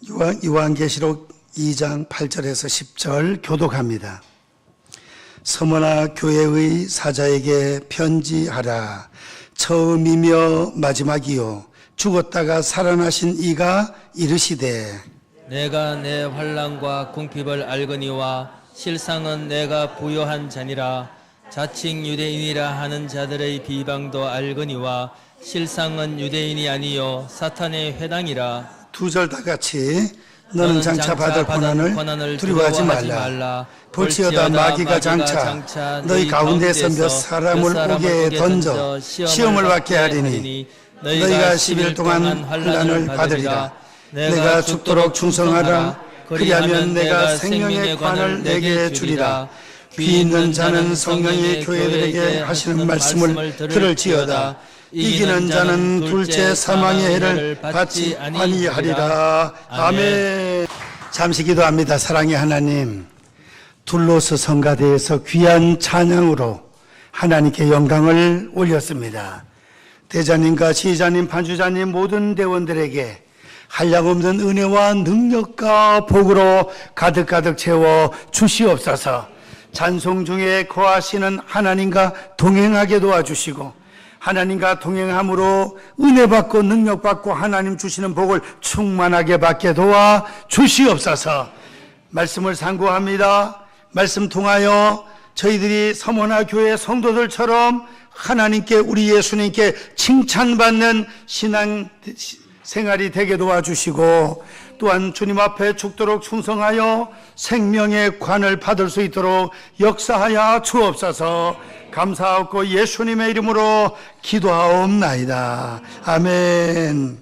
요한계시록 2장 8절에서 10절 교독합니다. 서머나 교회의 사자에게 편지하라. 처음이며 마지막이요 죽었다가 살아나신 이가 이르시되 내가 내 환난과 궁핍을 알거니와 실상은 내가 부요한 자니라. 자칭 유대인이라 하는 자들의 비방도 알거니와 실상은 유대인이 아니요 사탄의 회당이라. 두 절 다 같이 너는 장차 받을 고난을 두려워하지 말라. 볼지어다 마귀가 장차 너희 가운데서 몇 사람을 오게 던져 시험을 받게 하리니 너희가 10일 동안 환난을 받으리라. 내가 죽도록 충성하라. 그리하면 내가 생명의 관을 내게 주리라. 귀 있는 자는 성령이 교회들에게 하시는 말씀을 들을지어다. 이기는 자는 둘째 사망의 해를 받지 아니하리라. 아멘. 잠시 기도합니다. 사랑의 하나님, 둘로스 성가대에서 귀한 찬양으로 하나님께 영광을 올렸습니다. 대자님과 지휘자님, 반주자님 모든 대원들에게 한량없는 은혜와 능력과 복으로 가득가득 채워 주시옵소서. 찬송 중에 거하시는 하나님과 동행하게 도와주시고 하나님과 동행함으로 은혜 받고 능력 받고 하나님 주시는 복을 충만하게 받게 도와 주시옵소서. 말씀을 상고합니다. 말씀 통하여 저희들이 서머나 교회 성도들처럼 하나님께 우리 예수님께 칭찬받는 신앙 생활이 되게 도와주시고 또한 주님 앞에 죽도록 충성하여 생명의 관을 받을 수 있도록 역사하여 주옵소서. 감사하고 예수님의 이름으로 기도하옵나이다. 아멘.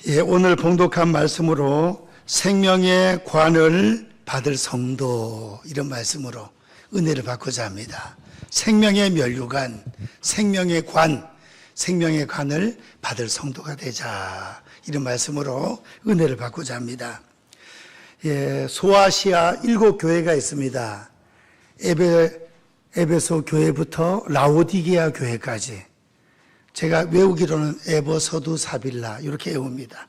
예, 오늘 봉독한 말씀으로 생명의 관을 받을 성도, 이런 말씀으로 은혜를 받고자 합니다. 생명의 면류관, 생명의 관, 생명의 관을 받을 성도가 되자, 이런 말씀으로 은혜를 받고자 합니다. 예, 소아시아 7교회가 있습니다. 에베소 교회부터 라오디게아 교회까지. 제가 외우기로는 에베소두 사빌라 이렇게 외웁니다.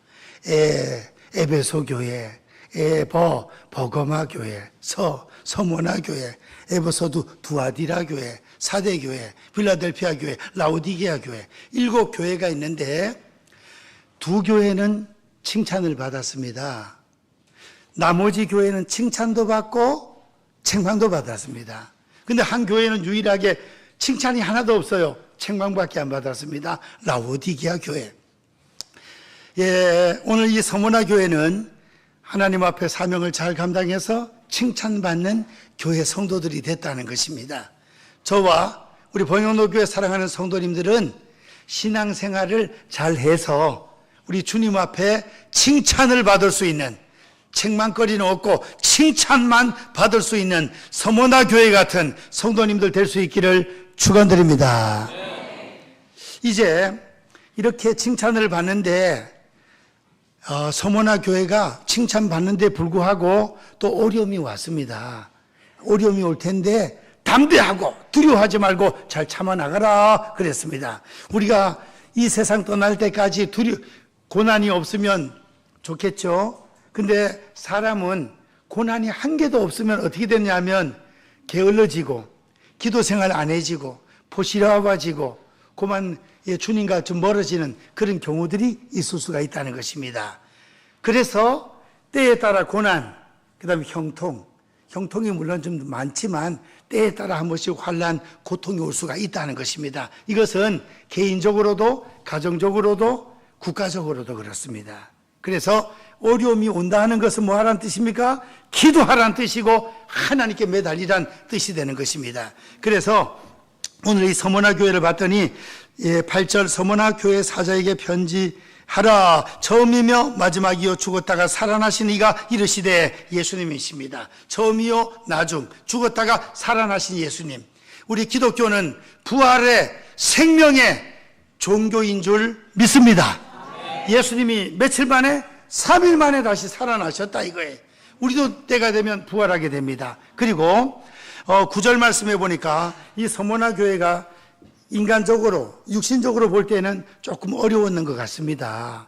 에베소 교회, 버거마 교회, 서모나 교회, 에베소두 두아디라 교회, 사대 교회, 필라델피아 교회, 라오디게아 교회, 7교회가 있는데 2교회는 칭찬을 받았습니다. 나머지 교회는 칭찬도 받고 책망도 받았습니다. 근데 한 교회는 유일하게 칭찬이 하나도 없어요. 책망밖에 안 받았습니다. 라오디게아 교회. 예, 오늘 이 서머나 교회는 하나님 앞에 사명을 잘 감당해서 칭찬받는 교회 성도들이 됐다는 것입니다. 저와 우리 봉영로교회 사랑하는 성도님들은 신앙생활을 잘해서 우리 주님 앞에 칭찬을 받을 수 있는, 책망거리는 없고 칭찬만 받을 수 있는 서머나 교회 같은 성도님들 될 수 있기를 축원드립니다. 이제 이렇게 칭찬을 받는데 서머나 교회가 칭찬받는데 불구하고 또 어려움이 왔습니다. 어려움이 올 텐데 담대하고 두려워하지 말고 잘 참아나가라 그랬습니다. 우리가 이 세상 떠날 때까지 고난이 없으면 좋겠죠. 근데 사람은 고난이 한 개도 없으면 어떻게 되냐면 게을러지고 기도생활 안 해지고 포시러워지고 그만 주님과 좀 멀어지는 그런 경우들이 있을 수가 있다는 것입니다. 그래서 때에 따라 고난, 그 다음에 형통이 물론 좀 많지만 때에 따라 한 번씩 환난, 고통이 올 수가 있다는 것입니다. 이것은 개인적으로도 가정적으로도 국가적으로도 그렇습니다. 그래서 어려움이 온다 하는 것은 뭐 하라는 뜻입니까? 기도하라는 뜻이고 하나님께 매달리라는 뜻이 되는 것입니다. 그래서 오늘 이 서머나 교회를 봤더니 8절 서머나 교회 사자에게 편지하라. 처음이며 마지막이요 죽었다가 살아나신 이가 이르시되, 예수님이십니다. 처음이요 나중 죽었다가 살아나신 예수님. 우리 기독교는 부활의 생명의 종교인 줄 믿습니다. 예수님이 며칠 만에 3일 만에 다시 살아나셨다 이거예요. 우리도 때가 되면 부활하게 됩니다. 그리고 9절 말씀해 보니까 이 서머나 교회가 인간적으로 육신적으로 볼 때는 조금 어려웠는 것 같습니다.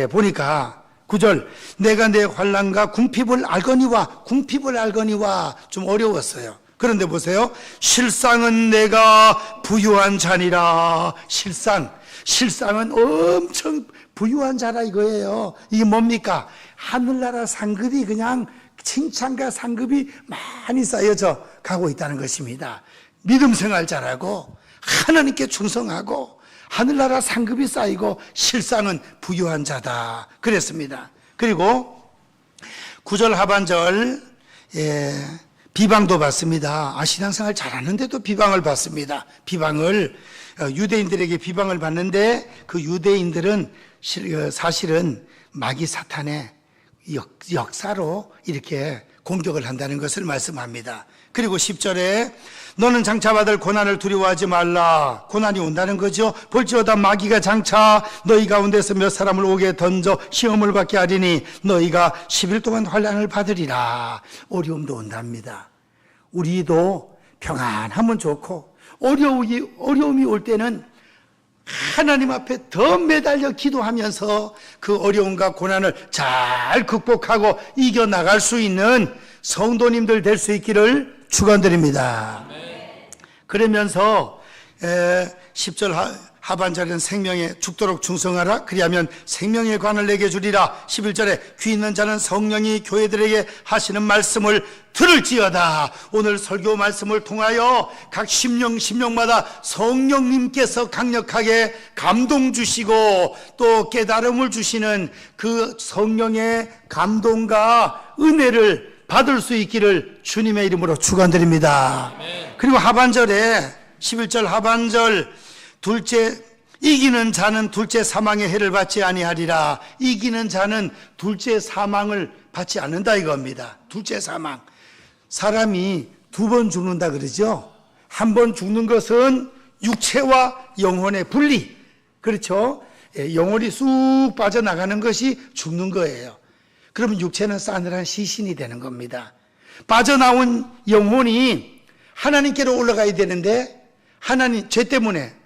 보니까 9절 내가 내 환난과 궁핍을 알거니와 좀 어려웠어요. 그런데 보세요. 실상은 내가 부유한 자니라. 실상은 엄청 부유한 자라 이거예요. 이게 뭡니까? 하늘나라 상급이 그냥 칭찬과 상급이 많이 쌓여져 가고 있다는 것입니다. 믿음 생활 잘하고 하나님께 충성하고 하늘나라 상급이 쌓이고 실상은 부유한 자다 그랬습니다. 그리고 9절 하반절 비방도 받습니다. 신앙생활 잘하는데도 비방을 받습니다. 비방을 유대인들에게 비방을 받는데 그 유대인들은 사실은 마귀 사탄의 역사로 이렇게 공격을 한다는 것을 말씀합니다. 그리고 10절에 너는 장차 받을 고난을 두려워하지 말라. 고난이 온다는 거죠. 볼지어다 마귀가 장차 너희 가운데서 몇 사람을 옥에 던져 시험을 받게 하리니 너희가 10일 동안 환난을 받으리라. 어려움도 온답니다. 우리도 평안하면 좋고 어려움이 올 때는 하나님 앞에 더 매달려 기도하면서 그 어려움과 고난을 잘 극복하고 이겨나갈 수 있는 성도님들 될 수 있기를 축원드립니다. 그러면서 10절 하반절은 생명에 죽도록 충성하라. 그리하면 생명의 관을 내게 주리라. 11절에 귀 있는 자는 성령이 교회들에게 하시는 말씀을 들을지어다. 오늘 설교 말씀을 통하여 각 심령마다 성령님께서 강력하게 감동 주시고 또 깨달음을 주시는 그 성령의 감동과 은혜를 받을 수 있기를 주님의 이름으로 축원드립니다. 그리고 하반절에 11절 하반절 이기는 자는 둘째 사망의 해를 받지 아니하리라. 이기는 자는 둘째 사망을 받지 않는다 이겁니다. 둘째 사망. 사람이 두 번 죽는다 그러죠. 한 번 죽는 것은 육체와 영혼의 분리. 그렇죠. 영혼이 쑥 빠져나가는 것이 죽는 거예요. 그러면 육체는 싸늘한 시신이 되는 겁니다. 빠져나온 영혼이 하나님께로 올라가야 되는데 하나님 죄 때문에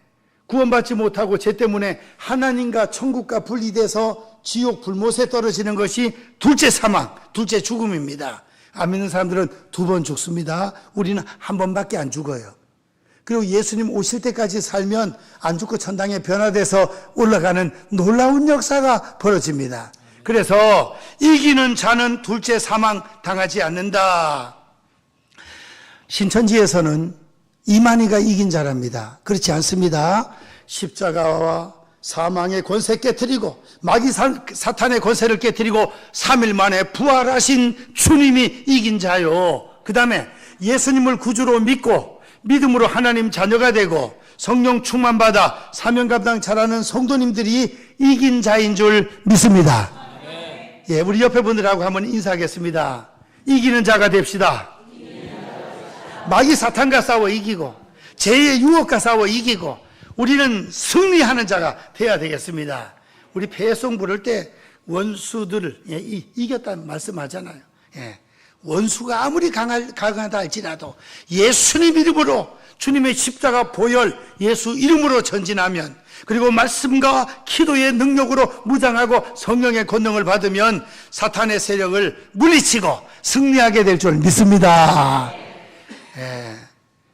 구원받지 못하고 죄 때문에 하나님과 천국과 분리돼서 지옥 불못에 떨어지는 것이 둘째 사망, 둘째 죽음입니다. 안 믿는 사람들은 두 번 죽습니다. 우리는 한 번밖에 안 죽어요. 그리고 예수님 오실 때까지 살면 안 죽고 천당에 변화돼서 올라가는 놀라운 역사가 벌어집니다. 그래서 이기는 자는 둘째 사망 당하지 않는다. 신천지에서는 이만희가 이긴 자랍니다. 그렇지 않습니다. 십자가와 사망의 권세 깨뜨리고 마귀 사탄의 권세를 깨뜨리고 3일 만에 부활하신 주님이 이긴 자요. 그 다음에 예수님을 구주로 믿고 믿음으로 하나님 자녀가 되고 성령 충만받아 사명 감당 잘하는 성도님들이 이긴 자인 줄 믿습니다. 예, 우리 옆에 분들하고 한번 인사하겠습니다. 이기는 자가 됩시다. 마귀 사탄과 싸워 이기고 죄의 유혹과 싸워 이기고 우리는 승리하는 자가 돼야 되겠습니다. 우리 패송 부를 때 원수들을 이겼다는 말씀하잖아요. 원수가 아무리 강하다 할지라도 예수님 이름으로 주님의 십자가 보혈 예수 이름으로 전진하면 그리고 말씀과 기도의 능력으로 무장하고 성령의 권능을 받으면 사탄의 세력을 물리치고 승리하게 될 줄 믿습니다.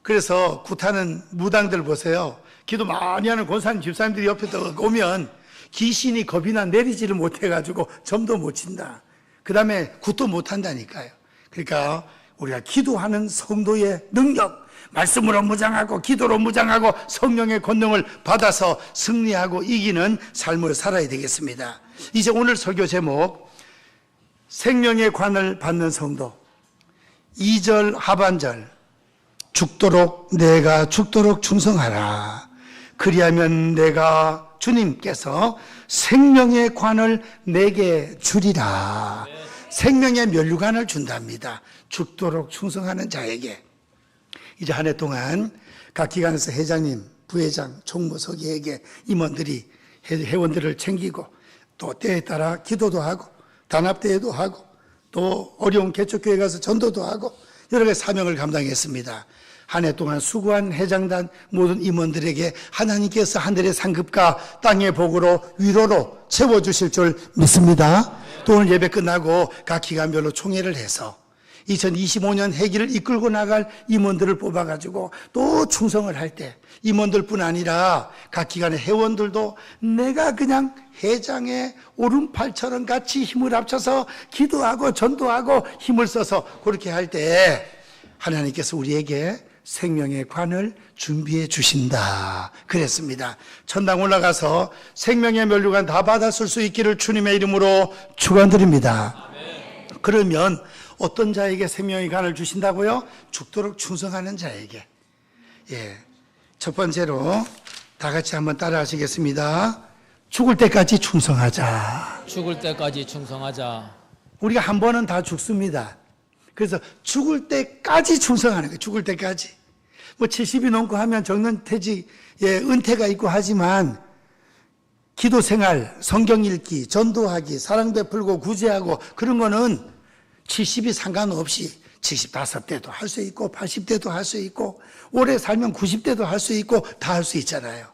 그래서 구타는 무당들 보세요. 기도 많이 하는 권사님 집사님들이 옆에 오면 귀신이 겁이나 내리지를 못해가지고 점도 못 친다. 그 다음에 굿도 못한다니까요. 그러니까 우리가 기도하는 성도의 능력, 말씀으로 무장하고 기도로 무장하고 성령의 권능을 받아서 승리하고 이기는 삶을 살아야 되겠습니다. 이제 오늘 설교 제목 생명의 관을 받는 성도 2절 하반절 내가 죽도록 충성하라. 그리하면 내가 주님께서 생명의 관을 내게 주리라. 생명의 면류관을 준답니다. 죽도록 충성하는 자에게. 이제 한 해 동안 각 기관에서 회장님, 부회장, 총무서기에게 임원들이 회원들을 챙기고 또 때에 따라 기도도 하고 단합대회도 하고 또 어려운 개척교회 가서 전도도 하고 여러 가지 사명을 감당했습니다. 한 해 동안 수고한 회장단 모든 임원들에게 하나님께서 하늘의 상급과 땅의 복으로 위로로 채워주실 줄 믿습니다. 또 오늘 예배 끝나고 각 기관별로 총회를 해서 2025년 회기를 이끌고 나갈 임원들을 뽑아가지고 또 충성을 할 때 임원들뿐 아니라 각 기관의 회원들도 내가 그냥 회장의 오른팔처럼 같이 힘을 합쳐서 기도하고 전도하고 힘을 써서 그렇게 할 때 하나님께서 우리에게 생명의 관을 준비해 주신다 그랬습니다. 천당 올라가서 생명의 면류관 다 받았을 수 있기를 주님의 이름으로 축원드립니다. 그러면 어떤 자에게 생명의 관을 주신다고요? 죽도록 충성하는 자에게. 예. 첫 번째로 다 같이 한번 따라 하시겠습니다. 죽을 때까지 충성하자. 죽을 때까지 충성하자. 우리가 한 번은 다 죽습니다. 그래서 죽을 때까지 충성하는 거예요. 죽을 때까지. 뭐 70이 넘고 하면 정년 퇴직, 은퇴가 있고 하지만 기도 생활, 성경 읽기, 전도하기, 사랑 베풀고 구제하고 그런 거는 70이 상관없이 75대도 할 수 있고 80대도 할 수 있고 오래 살면 90대도 할 수 있고 다 할 수 있잖아요.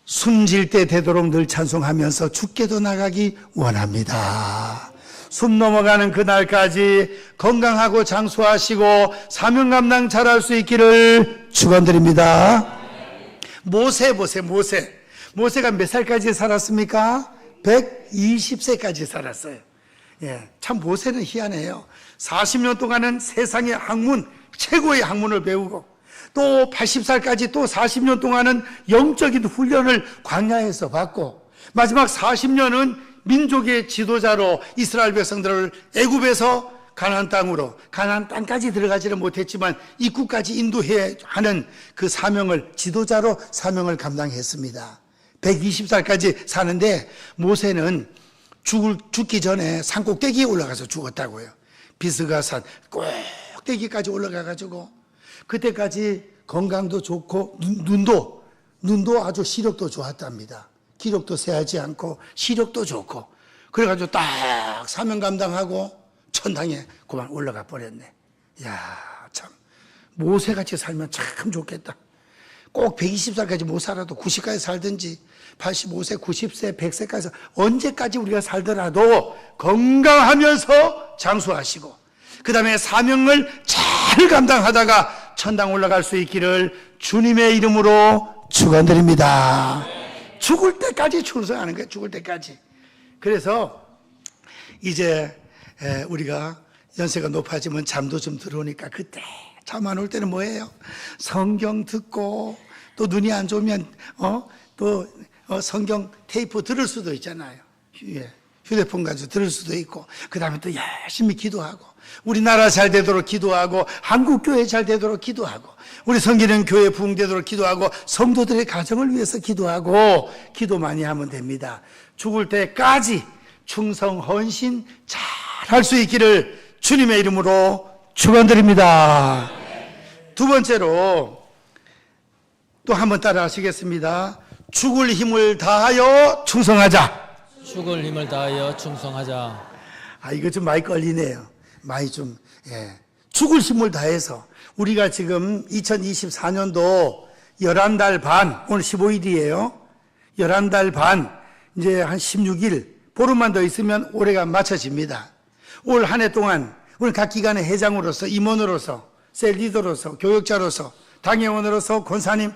숨질 때 되도록 늘 찬송하면서 죽게도 나가기 원합니다. 숨 넘어가는 그날까지 건강하고 장수하시고 사명 감당 잘할 수 있기를 축원드립니다. 모세 보세요. 모세가 몇 살까지 살았습니까? 120세까지 살았어요. 예, 참 모세는 희한해요. 40년 동안은 세상의 학문, 최고의 학문을 배우고 또 80살까지 또 40년 동안은 영적인 훈련을 광야에서 받고 마지막 40년은 민족의 지도자로 이스라엘 백성들을 애굽에서 가나안 땅으로, 가나안 땅까지 들어가지는 못했지만 입구까지 인도해야 하는 그 사명을, 지도자로 사명을 감당했습니다. 120살까지 사는데 모세는 죽기 전에 산 꼭대기에 올라가서 죽었다고요. 비스가산 꼭대기까지 올라가가지고 그때까지 건강도 좋고 눈도 아주 시력도 좋았답니다. 기력도 세하지 않고 시력도 좋고 그래가지고 딱 사명 감당하고 천당에 그만 올라가 버렸네. 야, 참 모세같이 살면 참 좋겠다. 꼭 120살까지 못 살아도 90까지 살든지 85세, 90세, 100세까지 언제까지 우리가 살더라도 건강하면서 장수하시고 그 다음에 사명을 잘 감당하다가 천당 올라갈 수 있기를 주님의 이름으로 축원드립니다. 죽을 때까지 충성하는 거예요. 죽을 때까지. 그래서 이제 우리가 연세가 높아지면 잠도 좀 들어오니까 그때 잠 안 올 때는 뭐예요? 성경 듣고 또 눈이 안 좋으면 성경 테이프 들을 수도 있잖아요. 휴대폰 가지고 들을 수도 있고 그 다음에 또 열심히 기도하고 우리나라 잘 되도록 기도하고 한국교회 잘 되도록 기도하고 우리 섬기는 교회 부흥되도록 기도하고 성도들의 가정을 위해서 기도하고 기도 많이 하면 됩니다. 죽을 때까지 충성 헌신 잘 할 수 있기를 주님의 이름으로 축원드립니다. 두 번째로 또 한번 따라 하시겠습니다. 죽을 힘을 다하여 충성하자. 죽을 힘을 다하여 충성하자. 이거 좀 많이 걸리네요. 죽을 힘을 다해서 우리가 지금 2024년도 11달 반, 오늘 15일이에요. 11달 반, 이제 한 16일, 보름만 더 있으면 올해가 마쳐집니다. 올 한 해 동안 우리 각 기관의 회장으로서, 임원으로서, 셀 리더로서, 교역자로서, 당회원으로서, 권사님,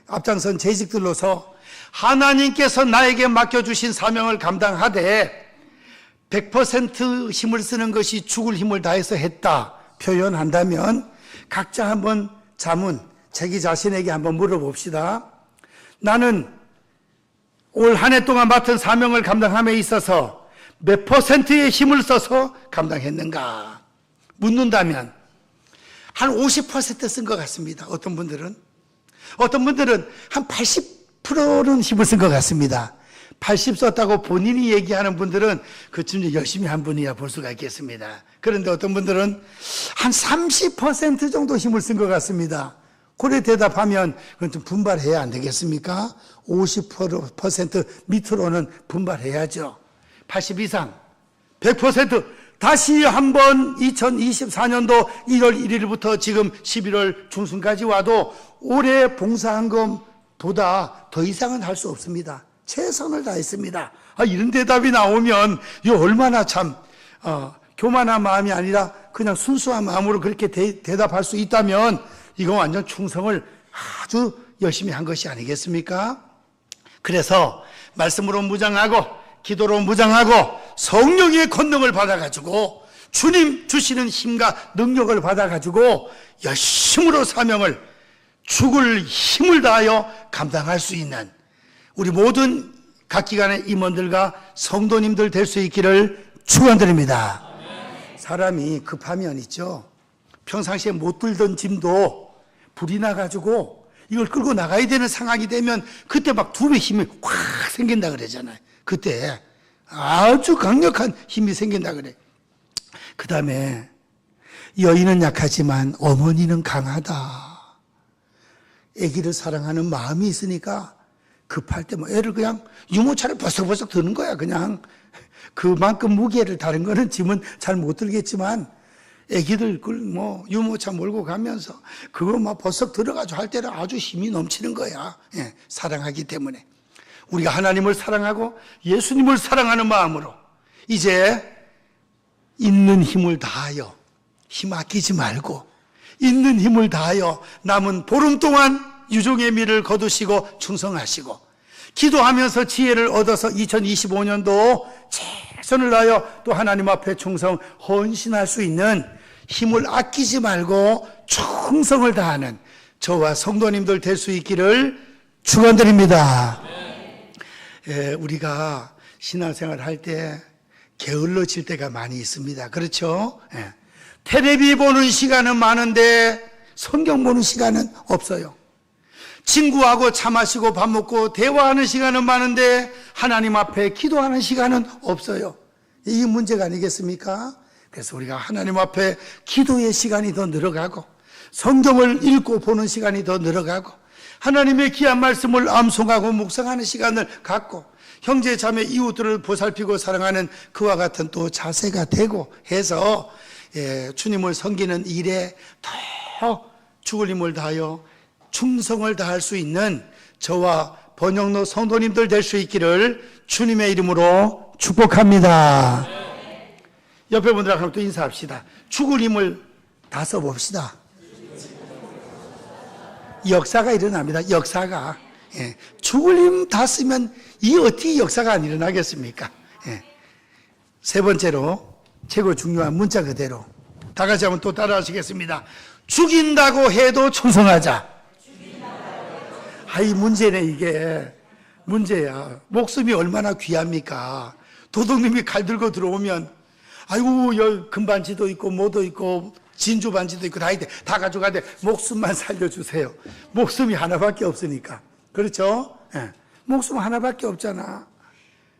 앞장선 재직들로서 하나님께서 나에게 맡겨주신 사명을 감당하되 100% 힘을 쓰는 것이 죽을 힘을 다해서 했다 표현한다면 각자 한번 자기 자신에게 한번 물어봅시다. 나는 올 한 해 동안 맡은 사명을 감당함에 있어서 몇 %의 힘을 써서 감당했는가 묻는다면 한 50% 쓴 것 같습니다. 어떤 분들은 한 80%는 힘을 쓴 것 같습니다. 80 썼다고 본인이 얘기하는 분들은 그쯤 열심히 한 분이야 볼 수가 있겠습니다. 그런데 어떤 분들은 한 30% 정도 힘을 쓴 것 같습니다. 그래 대답하면 그건 좀 분발해야 안 되겠습니까? 50% 밑으로는 분발해야죠. 80 이상, 100% 다시 한번 2024년도 1월 1일부터 지금 11월 중순까지 와도 올해 봉사한 것보다 더 이상은 할 수 없습니다. 최선을 다했습니다. 이런 대답이 나오면 이거 얼마나 참 교만한 마음이 아니라 그냥 순수한 마음으로 그렇게 대답할 수 있다면 이거 완전 충성을 아주 열심히 한 것이 아니겠습니까? 그래서 말씀으로 무장하고 기도로 무장하고 성령의 권능을 받아가지고 주님 주시는 힘과 능력을 받아가지고 열심으로 사명을 죽을 힘을 다하여 감당할 수 있는 우리 모든 각 기관의 임원들과 성도님들 될 수 있기를 축원드립니다. 사람이 급하면 있죠. 평상시에 못 들던 짐도 불이 나가지고 이걸 끌고 나가야 되는 상황이 되면 그때 막 두 배 힘이 확 생긴다 그러잖아요. 그때 아주 강력한 힘이 생긴다 그래. 그 다음에 여인은 약하지만 어머니는 강하다. 아기를 사랑하는 마음이 있으니까 급할 때 뭐 애를 그냥 유모차를 버석버석 드는 거야. 그냥 그만큼 무게를 다른 거는 짐은 잘 못 들겠지만 애기들 뭐 유모차 몰고 가면서 그거 막 버석 들어가지고 할 때는 아주 힘이 넘치는 거야. 예, 사랑하기 때문에. 우리가 하나님을 사랑하고 예수님을 사랑하는 마음으로 이제 있는 힘을 다하여 힘 아끼지 말고 있는 힘을 다하여 남은 보름 동안 유종의 미를 거두시고 충성하시고 기도하면서 지혜를 얻어서 2025년도 최선을 다하여 또 하나님 앞에 충성 헌신할 수 있는 힘을 아끼지 말고 충성을 다하는 저와 성도님들 될 수 있기를 축원드립니다. 우리가 신앙생활 할 때 게을러질 때가 많이 있습니다. 그렇죠? 텔레비 보는 시간은 많은데 성경 보는 시간은 없어요. 친구하고 차 마시고 밥 먹고 대화하는 시간은 많은데 하나님 앞에 기도하는 시간은 없어요. 이게 문제가 아니겠습니까? 그래서 우리가 하나님 앞에 기도의 시간이 더 늘어가고 성경을 읽고 보는 시간이 더 늘어가고 하나님의 귀한 말씀을 암송하고 묵상하는 시간을 갖고 형제 자매 이웃들을 보살피고 사랑하는 그와 같은 또 자세가 되고 해서 주님을 섬기는 일에 더 죽을 힘을 다하여 충성을 다할 수 있는 저와 번영로 성도님들 될 수 있기를 주님의 이름으로 축복합니다. 옆에 분들하고 또 인사합시다. 죽을 힘을 다 써봅시다. 역사가 일어납니다. 역사가. 죽을 힘 다 쓰면 이 어떻게 역사가 안 일어나겠습니까? 세 번째로 최고 중요한 문자 그대로 다 같이 한번 또 따라 하시겠습니다. 죽인다고 해도 충성하자. 이 문제네. 이게 문제야. 목숨이 얼마나 귀합니까? 도둑님이 칼 들고 들어오면 아이고 금반지도 있고 뭐도 있고 진주 반지도 있고 다 있대. 다 가져가는데 목숨만 살려주세요. 목숨이 하나밖에 없으니까. 그렇죠? 목숨 하나밖에 없잖아.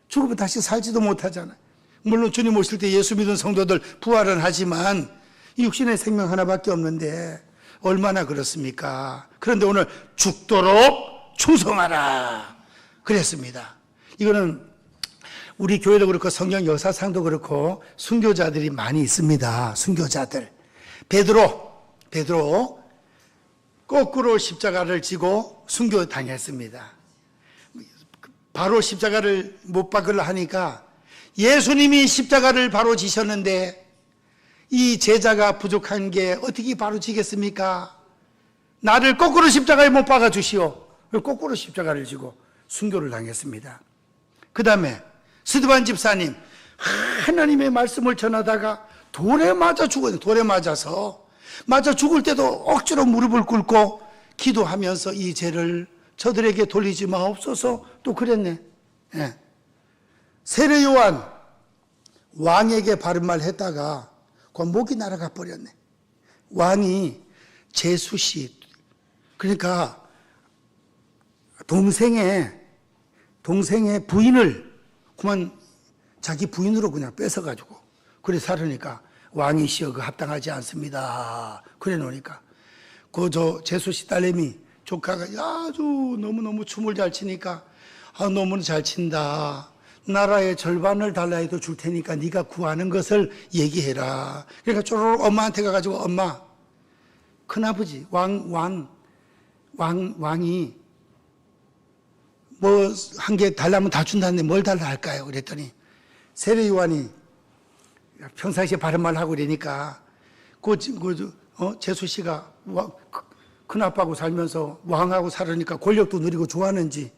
죽으면 다시 살지도 못하잖아. 물론 주님 오실 때 예수 믿은 성도들 부활은 하지만 육신의 생명 하나밖에 없는데 얼마나 그렇습니까? 그런데 오늘 죽도록 충성하라 그랬습니다. 이거는 우리 교회도 그렇고 성경 역사상도 그렇고 순교자들이 많이 있습니다. 순교자들. 베드로 거꾸로 십자가를 지고 순교당했습니다. 바로 십자가를 못 박으려 하니까 예수님이 십자가를 바로 지셨는데 이 제자가 부족한 게 어떻게 바로 지겠습니까? 나를 거꾸로 십자가에 못 박아 주시오. 거꾸로 십자가를 지고 순교를 당했습니다. 그 다음에 스드반 집사님 하나님의 말씀을 전하다가 돌에 맞아 죽어요. 돌에 맞아서 맞아 죽을 때도 억지로 무릎을 꿇고 기도하면서 이 죄를 저들에게 돌리지 마옵소서. 또 그랬네. 세례 요한 왕에게 바른 말 했다가 그 목이 날아가 버렸네. 왕이 제수씨, 그러니까 동생의 부인을 그만 자기 부인으로 그냥 뺏어가지고 그래 살으니까 왕이시여 그 합당하지 않습니다. 그래 놓으니까 그 제수씨 딸내미 조카가 아주 너무너무 춤을 잘 치니까 너무 잘 친다. 나라의 절반을 달라 해도 줄 테니까 네가 구하는 것을 얘기해라. 그러니까 쪼로록 엄마한테 가가지고 엄마, 큰아버지 왕이 뭐 한 개 달라면 다 준다는데 뭘 달라 할까요? 그랬더니 세례 요한이 평상시에 바른 말 하고 그러니까 재수 씨가 큰아빠하고 살면서 왕하고 살으니까 권력도 누리고 좋아하는지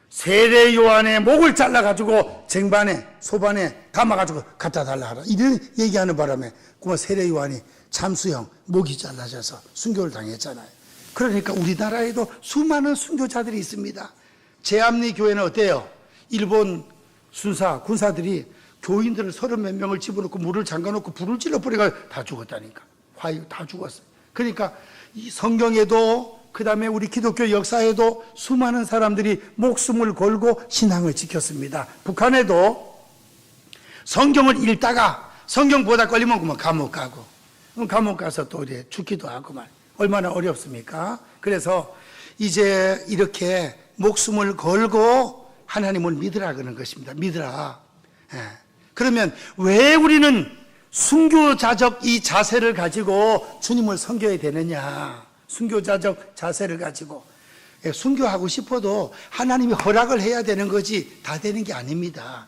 세례 요한의 목을 잘라가지고 쟁반에 소반에 담아가지고 갖다 달라 하라. 이런 얘기하는 바람에 그만 세례 요한이 잠수형 목이 잘라져서 순교를 당했잖아요. 그러니까 우리나라에도 수많은 순교자들이 있습니다. 제암리 교회는 어때요? 일본 순사 군사들이 교인들을 30몇 명을 집어넣고 물을 잠가놓고 불을 질러버리가 다 죽었다니까. 화유 다 죽었어요. 그러니까 이 성경에도 그 다음에 우리 기독교 역사에도 수많은 사람들이 목숨을 걸고 신앙을 지켰습니다. 북한에도 성경을 읽다가 성경 보다 걸리면 그만 감옥 가고, 감옥 가서 또 이제 죽기도 하고 말. 얼마나 어렵습니까? 그래서 이제 이렇게 목숨을 걸고 하나님을 믿으라 그러는 것입니다. 믿으라. 예. 그러면 왜 우리는 순교자적 이 자세를 가지고 주님을 섬겨야 되느냐? 순교자적 자세를 가지고 순교하고 싶어도 하나님이 허락을 해야 되는 거지 다 되는 게 아닙니다.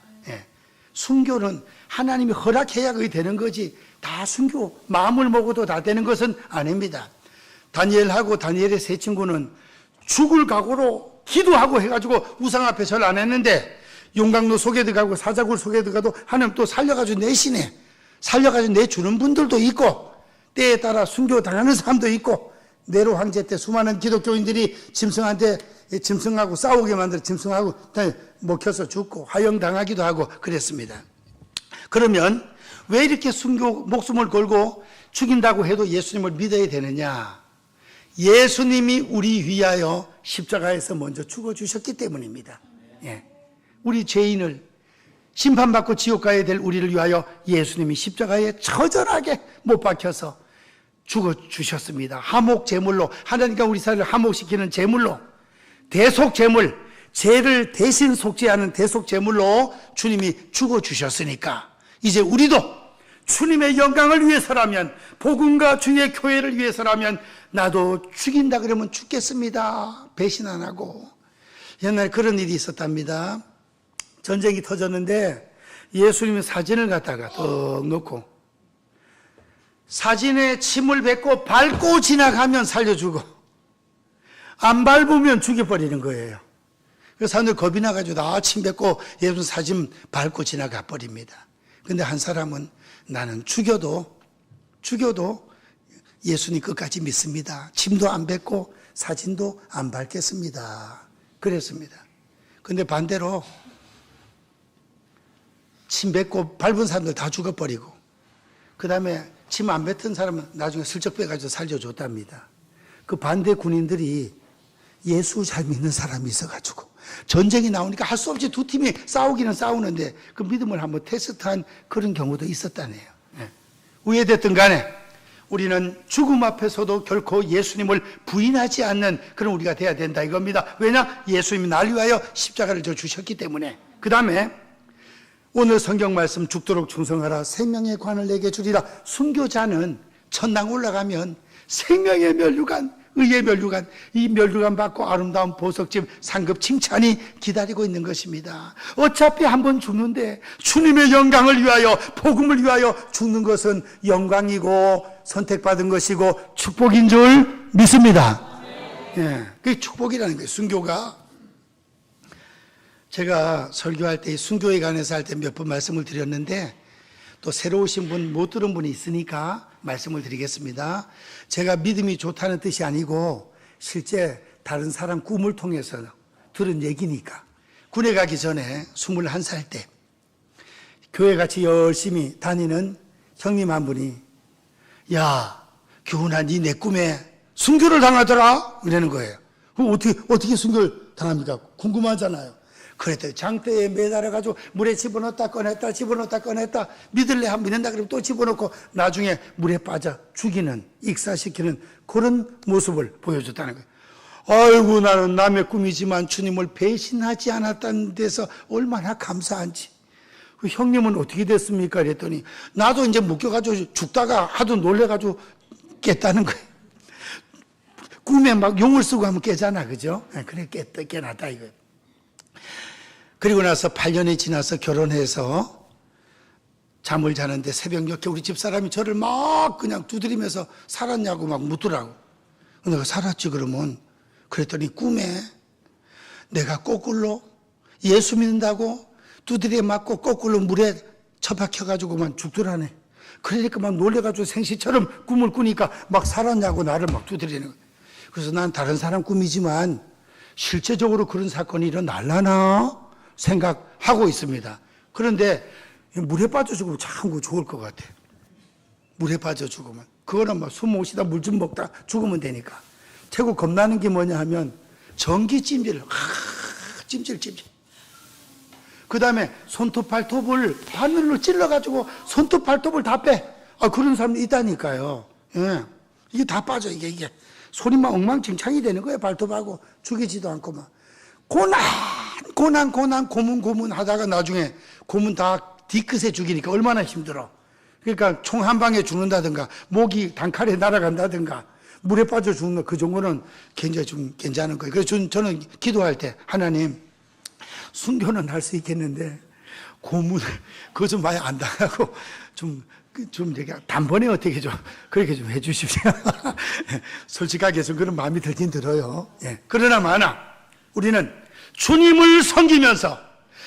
순교는 하나님이 허락해야 그게 되는 거지 다 순교 마음을 먹어도 다 되는 것은 아닙니다. 다니엘하고 다니엘의 세 친구는 죽을 각오로 기도하고 해가지고 우상 앞에 절 안 했는데 용광로 속에 들어가고 사자굴 속에 들어가도 하나님 또 살려가지고 내시네. 살려가지고 내주는 분들도 있고 때에 따라 순교 당하는 사람도 있고 네로 황제 때 수많은 기독교인들이 짐승하고 싸우게 만들어 짐승하고 먹혀서 죽고 화형당하기도 하고 그랬습니다. 그러면 왜 이렇게 순교 목숨을 걸고 죽인다고 해도 예수님을 믿어야 되느냐? 예수님이 우리 위하여 십자가에서 먼저 죽어주셨기 때문입니다. 예. 우리 죄인을 심판받고 지옥 가야 될 우리를 위하여 예수님이 십자가에 처절하게 못 박혀서 죽어주셨습니다. 하목 제물로 하나님과 우리 사회를 하목시키는 제물로 대속 제물 죄를 대신 속죄하는 대속 제물로 주님이 죽어주셨으니까 이제 우리도 주님의 영광을 위해서라면 복음과 주의 교회를 위해서라면 나도 죽인다 그러면 죽겠습니다. 배신 안 하고. 옛날에 그런 일이 있었답니다. 전쟁이 터졌는데 예수님이 사진을 갖다가 떡 놓고 사진에 침을 뱉고 밟고 지나가면 살려주고 안 밟으면 죽여버리는 거예요. 그래서 사람들 겁이 나가지고 다 침 뱉고 예수님 사진 밟고 지나가 버립니다. 근데 한 사람은 나는 죽여도 예수님 끝까지 믿습니다. 침도 안 뱉고 사진도 안 밟겠습니다. 그랬습니다. 근데 반대로 침 뱉고 밟은 사람들 다 죽어버리고 그 다음에 침 안 뱉은 사람은 나중에 슬쩍 빼가지고 살려줬답니다. 그 반대 군인들이 예수 잘 믿는 사람이 있어가지고 전쟁이 나오니까 할 수 없이 두 팀이 싸우기는 싸우는데 그 믿음을 한번 테스트한 그런 경우도 있었다네요. 우회됐든 간에 우리는 죽음 앞에서도 결코 예수님을 부인하지 않는 그런 우리가 돼야 된다 이겁니다. 왜냐? 예수님이 날 위하여 십자가를 져 주셨기 때문에. 그 다음에 오늘 성경 말씀 죽도록 충성하라 생명의 관을 내게 주리라. 순교자는 천당 올라가면 생명의 면류관, 의의 면류관, 이 면류관 받고 아름다운 보석집 상급 칭찬이 기다리고 있는 것입니다. 어차피 한번 죽는데 주님의 영광을 위하여 복음을 위하여 죽는 것은 영광이고 선택받은 것이고 축복인 줄 믿습니다. 예, 그게 축복이라는 거예요. 순교가. 제가 설교할 때 순교에 관해서 할 때 몇 번 말씀을 드렸는데 또 새로 오신 분 못 들은 분이 있으니까 말씀을 드리겠습니다. 제가 믿음이 좋다는 뜻이 아니고 실제 다른 사람 꿈을 통해서 들은 얘기니까. 군에 가기 전에 21살 때 교회 같이 열심히 다니는 형님 한 분이 야 교훈아 니 내 꿈에 순교를 당하더라 이러는 거예요. 그럼 어떻게 순교를 당합니까? 궁금하잖아요. 그랬더니 장대에 매달아가지고 물에 집어넣었다 꺼냈다 집어넣었다 꺼냈다 믿을래 하면 믿는다 그러면 또 집어넣고 나중에 물에 빠져 죽이는 익사시키는 그런 모습을 보여줬다는 거예요. 아이고, 나는 남의 꿈이지만 주님을 배신하지 않았다는 데서 얼마나 감사한지. 그 형님은 어떻게 됐습니까? 그랬더니 나도 이제 묶여가지고 죽다가 하도 놀래가지고 깼다는 거예요. 꿈에 막 용을 쓰고 하면 깨잖아, 그죠? 그래, 깨났다 이거예요. 그리고 나서 8년이 지나서 결혼해서 잠을 자는데 새벽녘에 우리 집사람이 저를 막 그냥 두드리면서 살았냐고 막 묻더라고. 내가 살았지 그러면. 그랬더니 꿈에 내가 거꾸로 예수 믿는다고 두드려 맞고 거꾸로 물에 처박혀가지고만 죽더라네. 그러니까 막 놀래가지고 생시처럼 꿈을 꾸니까 막 살았냐고 나를 막 두드리는 거예요. 그래서 난 다른 사람 꿈이지만 실제적으로 그런 사건이 일어날라나 생각하고 있습니다. 그런데 물에 빠져 죽으면 참 좋을 것 같아. 물에 빠져 죽으면. 그거는 막 숨 못 쉬다 물 좀 먹다 죽으면 되니까. 최고 겁나는 게 뭐냐 하면 전기 찜질. 찜질. 그 다음에 손톱 발톱을 바늘로 찔러가지고 손톱 발톱을 다 빼. 그런 사람이 있다니까요. 예. 이게 다 빠져, 이게. 소리만 엉망진창이 되는 거예요. 발톱하고 죽이지도 않고 막. 고문 하다가 나중에 고문 다 뒤끝에 죽이니까 얼마나 힘들어. 그러니까 총 한 방에 죽는다든가, 목이 단칼에 날아간다든가, 물에 빠져 죽는 그 정도는 굉장히 좀 괜찮은 거예요. 그래서 저는 기도할 때, 하나님, 순교는 할 수 있겠는데, 고문, 그거 좀 많이 안 당하고, 좀 이렇게 단번에 어떻게 좀, 그렇게 좀 해 주십시오. 솔직하게 해서 그런 마음이 들긴 들어요. 예. 그러나 마나, 우리는 주님을 섬기면서,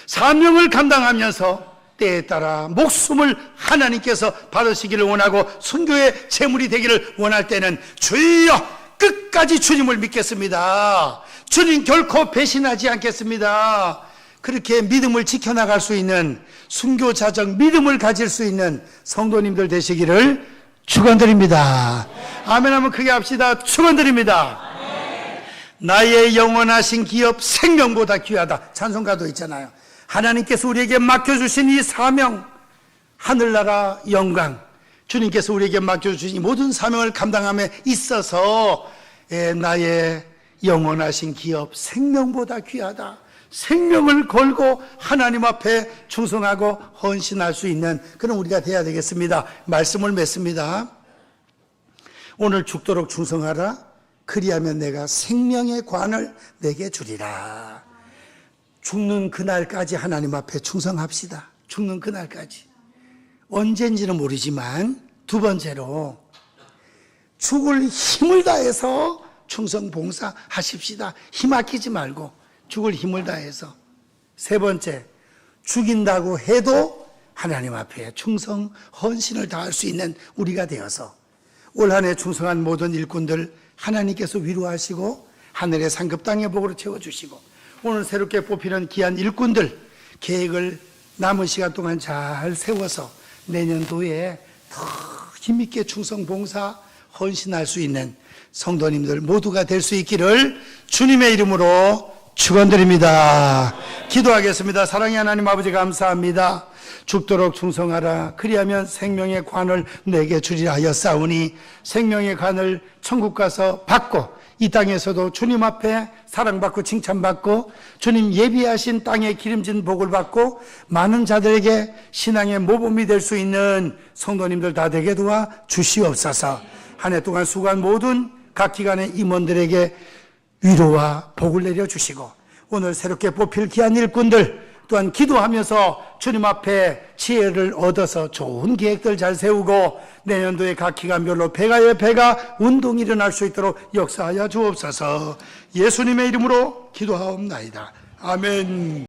사명을 감당하면서, 때에 따라 목숨을 하나님께서 받으시기를 원하고 순교의 제물이 되기를 원할 때는 주여 끝까지 주님을 믿겠습니다. 주님 결코 배신하지 않겠습니다. 그렇게 믿음을 지켜나갈 수 있는 순교자적 믿음을 가질 수 있는 성도님들 되시기를 축원드립니다. 아멘 하면 크게 합시다. 축원드립니다. 나의 영원하신 기업 생명보다 귀하다. 찬송가도 있잖아요. 하나님께서 우리에게 맡겨주신 이 사명, 하늘나라 영광, 주님께서 우리에게 맡겨주신 이 모든 사명을 감당함에 있어서 나의 영원하신 기업 생명보다 귀하다. 생명을 걸고 하나님 앞에 충성하고 헌신할 수 있는 그런 우리가 돼야 되겠습니다. 말씀을 맺습니다. 오늘 죽도록 충성하라. 그리하면 내가 생명의 관을 내게 주리라. 죽는 그날까지 하나님 앞에 충성합시다. 죽는 그날까지. 언젠지는 모르지만 두 번째로 죽을 힘을 다해서 충성 봉사하십시다. 힘 아끼지 말고 죽을 힘을 다해서. 세 번째, 죽인다고 해도 하나님 앞에 충성 헌신을 다할 수 있는 우리가 되어서 올 한 해 충성한 모든 일꾼들 하나님께서 위로하시고 하늘의 상급 땅의 복으로 채워주시고 오늘 새롭게 뽑히는 귀한 일꾼들 계획을 남은 시간 동안 잘 세워서 내년도에 더 힘있게 충성 봉사 헌신할 수 있는 성도님들 모두가 될 수 있기를 주님의 이름으로 축원드립니다. 기도하겠습니다. 사랑의 하나님 아버지 감사합니다. 죽도록 충성하라. 그리하면 생명의 관을 내게 주리라 하였사오니 생명의 관을 천국 가서 받고 이 땅에서도 주님 앞에 사랑받고 칭찬받고 주님 예비하신 땅에 기름진 복을 받고 많은 자들에게 신앙의 모범이 될 수 있는 성도님들 다 되게 도와 주시옵소서. 한 해 동안 수고한 모든 각 기관의 임원들에게 위로와 복을 내려주시고 오늘 새롭게 뽑힐 귀한 일꾼들 또한 기도하면서 주님 앞에 지혜를 얻어서 좋은 계획들 잘 세우고 내년도에 각 기관별로 배가의 배가 운동이 일어날 수 있도록 역사하여 주옵소서. 예수님의 이름으로 기도하옵나이다. 아멘.